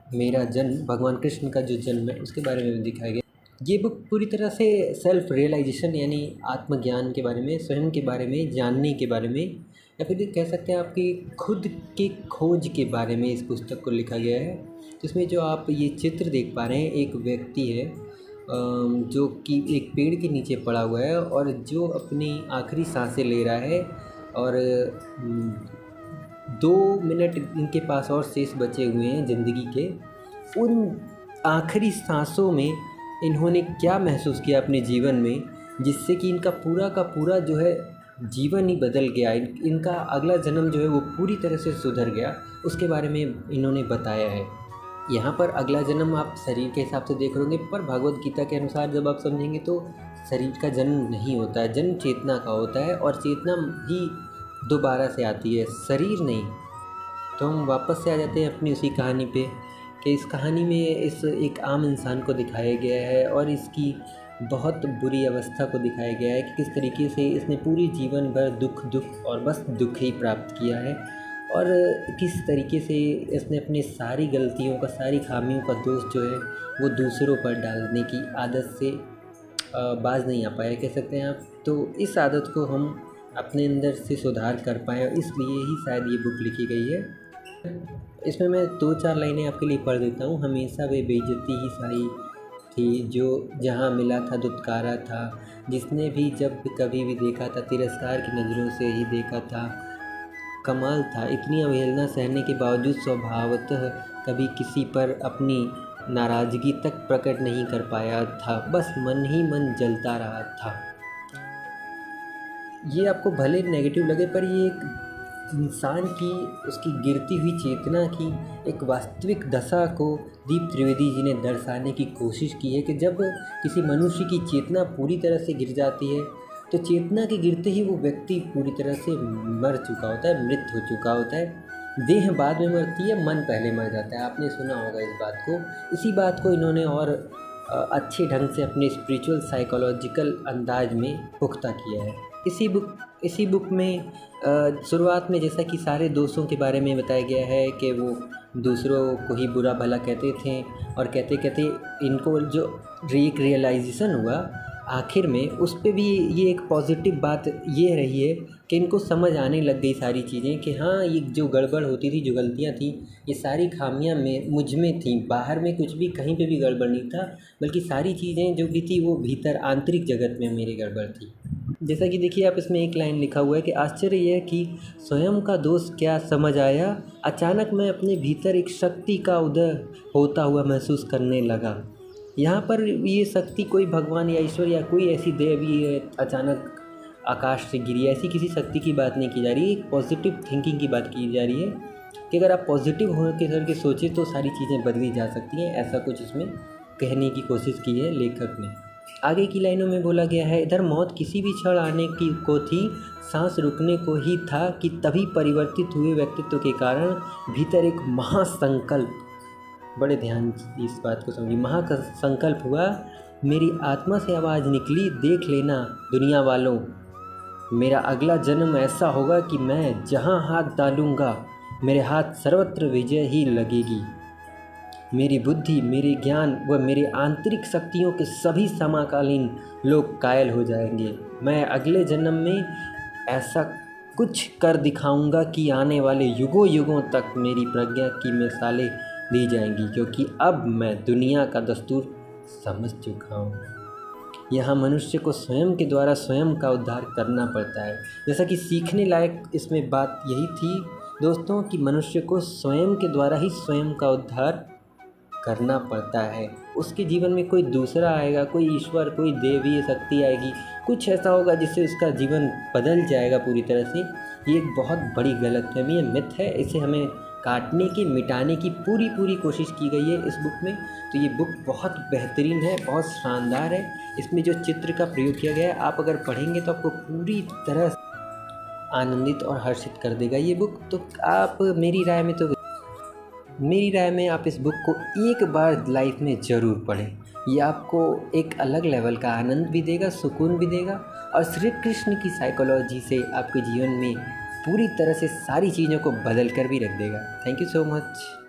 मेरा जन्म, भगवान कृष्ण का जो जन्म है उसके बारे में दिखाया गया। ये बुक पूरी तरह से सेल्फ रियलाइजेशन यानी आत्मज्ञान के बारे में, स्वयं के बारे में जानने के बारे में, या फिर कह सकते हैं आपकी खुद की खोज के बारे में इस पुस्तक को लिखा गया है। जिसमें जो आप ये चित्र देख पा रहे हैं, एक व्यक्ति है जो कि एक पेड़ के नीचे पड़ा हुआ है और जो अपनी आखिरी सांसें ले रहा है। और 2 मिनट इनके पास और शेष बचे हुए हैं ज़िंदगी के। उन आखिरी सांसों में इन्होंने क्या महसूस किया अपने जीवन में, जिससे कि इनका पूरा का पूरा जो है जीवन ही बदल गया। इनका अगला जन्म जो है वो पूरी तरह से सुधर गया, उसके बारे में इन्होंने बताया है। यहाँ पर अगला जन्म आप शरीर के हिसाब से देख रहे होंगे, पर भगवद गीता के अनुसार जब आप समझेंगे तो शरीर का जन्म नहीं होता है, जन्म चेतना का होता है और चेतना ही दोबारा से आती है, शरीर नहीं। तो हम वापस से आ जाते हैं अपनी उसी कहानी पे कि इस कहानी में इस एक आम इंसान को दिखाया गया है और इसकी बहुत बुरी अवस्था को दिखाया गया है कि किस तरीके से इसने पूरी जीवन भर दुख और बस दुख ही प्राप्त किया है और किस तरीके से इसने अपनी सारी गलतियों का, सारी खामियों का दोष जो है वो दूसरों पर डालने की आदत से बाज नहीं आ पाया, कह सकते हैं आप। तो इस आदत को हम अपने अंदर से सुधार कर पाएँ, इसलिए ही शायद ये बुक लिखी गई है। इसमें मैं 2-4 लाइनें आपके लिए पढ़ देता हूँ। हमेशा वे बेइज्जती ही सही थी जो जहाँ मिला था दुत्कारा था, जिसने भी जब कभी भी देखा था तिरस्कार की नज़रों से ही देखा था। कमाल था इतनी अवहेलना सहने के बावजूद स्वभावतः कभी किसी पर अपनी नाराज़गी तक प्रकट नहीं कर पाया था, बस मन ही मन जलता रहा था। ये आपको भले नेगेटिव लगे, पर ये एक इंसान की, उसकी गिरती हुई चेतना की एक वास्तविक दशा को दीप त्रिवेदी जी ने दर्शाने की कोशिश की है कि जब किसी मनुष्य की चेतना पूरी तरह से गिर जाती है तो चेतना के गिरते ही वो व्यक्ति पूरी तरह से मर चुका होता है, मृत हो चुका होता है। देह बाद में मरती है, मन पहले मर जाता है। आपने सुना होगा इस बात को। इसी बात को इन्होंने और अच्छे ढंग से अपने स्पिरिचुअल साइकोलॉजिकल अंदाज में पुख्ता किया है। इसी बुक में शुरुआत में जैसा कि सारे दोस्तों के बारे में बताया गया है कि वो दूसरों को ही बुरा भला कहते थे और कहते कहते इनको जो एक रियलाइजेशन हुआ आखिर में, उस पे भी ये एक पॉजिटिव बात ये रही है कि इनको समझ आने लग गई सारी चीज़ें कि हाँ, ये जो गड़बड़ होती थी, जो गलतियाँ थी, ये सारी खामियां मुझ में थी। बाहर में कुछ भी, कहीं पे भी गड़बड़ नहीं था, बल्कि सारी चीज़ें जो भी थी वो भीतर आंतरिक जगत में मेरी गड़बड़ थी। जैसा कि देखिए आप इसमें एक लाइन लिखा हुआ है कि आश्चर्य यह कि स्वयं का दोष क्या समझ आया, अचानक मैं अपने भीतर एक शक्ति का उदय होता हुआ महसूस करने लगा। यहाँ पर ये शक्ति कोई भगवान या ईश्वर या कोई ऐसी देवी अचानक आकाश से गिरी, ऐसी किसी शक्ति की बात नहीं की जा रही है। एक पॉजिटिव थिंकिंग की बात की जा रही है कि अगर आप पॉजिटिव होकर करके सोचें तो सारी चीज़ें बदली जा सकती हैं। ऐसा कुछ इसमें कहने की कोशिश की है लेखक ने। आगे की लाइनों में बोला गया है, इधर मौत किसी भी क्षण आने की को थी, सांस रुकने को ही था कि तभी परिवर्तित हुए व्यक्तित्व के कारण भीतर एक महासंकल्प, बड़े ध्यान से इस बात को समझिए, महासंकल्प हुआ। मेरी आत्मा से आवाज़ निकली, देख लेना दुनिया वालों, मेरा अगला जन्म ऐसा होगा कि मैं जहाँ हाथ डालूँगा मेरे हाथ सर्वत्र विजय ही लगेगी। मेरी बुद्धि, मेरे ज्ञान व मेरे आंतरिक शक्तियों के सभी समकालीन लोग कायल हो जाएंगे। मैं अगले जन्म में ऐसा कुछ कर दिखाऊंगा कि आने वाले युगों युगों तक मेरी प्रज्ञा की मिसालें दी जाएंगी, क्योंकि अब मैं दुनिया का दस्तूर समझ चुका हूँ। यहाँ मनुष्य को स्वयं के द्वारा स्वयं का उद्धार करना पड़ता है। जैसा कि सीखने लायक इसमें बात यही थी दोस्तों कि मनुष्य को स्वयं के द्वारा ही स्वयं का उद्धार करना पड़ता है। उसके जीवन में कोई दूसरा आएगा, कोई ईश्वर, कोई देवी शक्ति आएगी, कुछ ऐसा होगा जिससे उसका जीवन बदल जाएगा पूरी तरह से। ये एक बहुत बड़ी गलतफहमी है, मिथ है। इसे हमें काटने की, मिटाने की पूरी कोशिश की गई है इस बुक में। तो ये बुक बहुत बेहतरीन है, बहुत शानदार है। इसमें जो चित्र का प्रयोग किया गया है, आप अगर पढ़ेंगे तो आपको पूरी तरह आनंदित और हर्षित कर देगा ये बुक। तो आप मेरी राय में आप इस बुक को एक बार लाइफ में ज़रूर पढ़ें। ये आपको एक अलग लेवल का आनंद भी देगा, सुकून भी देगा और श्री कृष्ण की साइकोलॉजी से आपके जीवन में पूरी तरह से सारी चीज़ों को बदल कर भी रख देगा। Thank you so much.